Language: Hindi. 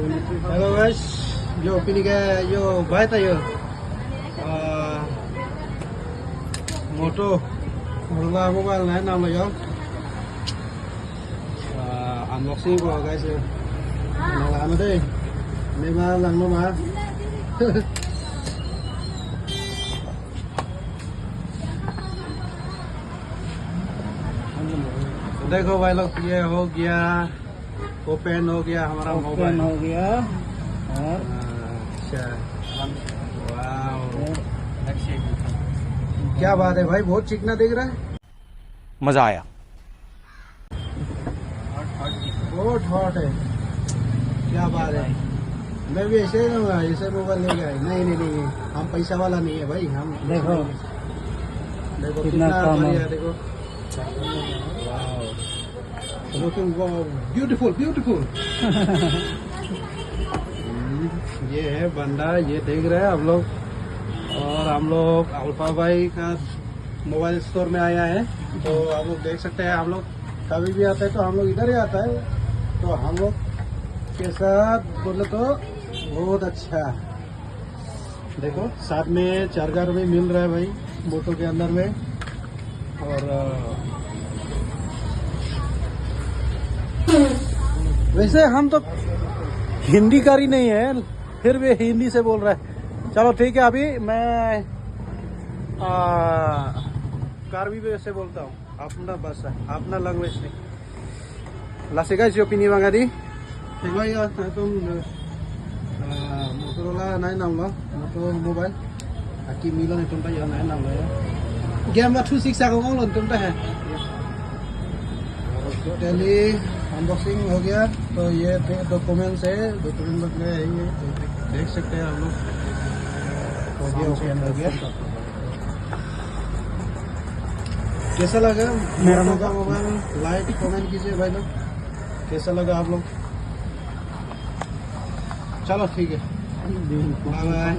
Halo guys, yo pilih ke yo baik tak yo moto Motorola mobile này nằm là yo unboxing của guys yo nào làm ở đây đây mà lần luôn mà देखो भाई लोग ये हो गया ओपन हो गया हमारा मोबाइल हो गया और अच्छा वाओ क्या बात है भाई बहुत चिकना दिख रहा है मजा आया। बहुत हॉट है क्या बात है मैं भी ऐसे ही लूंगा ऐसे मोबाइल ले गया नहीं नहीं नहीं हम पैसा वाला नहीं है भाई हम देखो देखो कितना कितना कम है। बढ़िया देखो लुकिंग ब्यूटीफुल ब्यूटीफुल ये है बंदा ये देख रहे हैं आप लोग और हम लोग अल्फा भाई का मोबाइल स्टोर में आया है तो आप लोग देख सकते हैं हम लोग कभी भी आता है तो हम लोग इधर ही आता है तो हम लोग के साथ बोले तो बहुत अच्छा देखो साथ में चार्जर भी मिल रहा है भाई मोटो के अंदर में और वैसे हम तो हिंदी कारी नहीं है फिर भी हिंदी से बोल रहा है चलो ठीक है अभी मैं कार्बी से बोलता हूँ अपना भाषा अपना लैंग्वेज नहीं लासेगा जो पिनी मांगा दी ठीक भाई तुम मोटोरोला नहीं नाम लो मोटो मोबाइल आकी मिलो नहीं तुम तो यहाँ नहीं नाम लो गेम में 266 का कौन लो तुम तो है टोटली अनबॉक्सिंग हो गया तो ये डॉक्यूमेंट्स है डॉक्यूमेंट लोग में है ये तो देख सकते हैं हम लोग हो गया ओपन हो गया कैसा लगा मेरा मोबाइल लाइक कमेंट कीजिए भाई लोग कैसा लगा आप लोग चलो ठीक है बाय बाय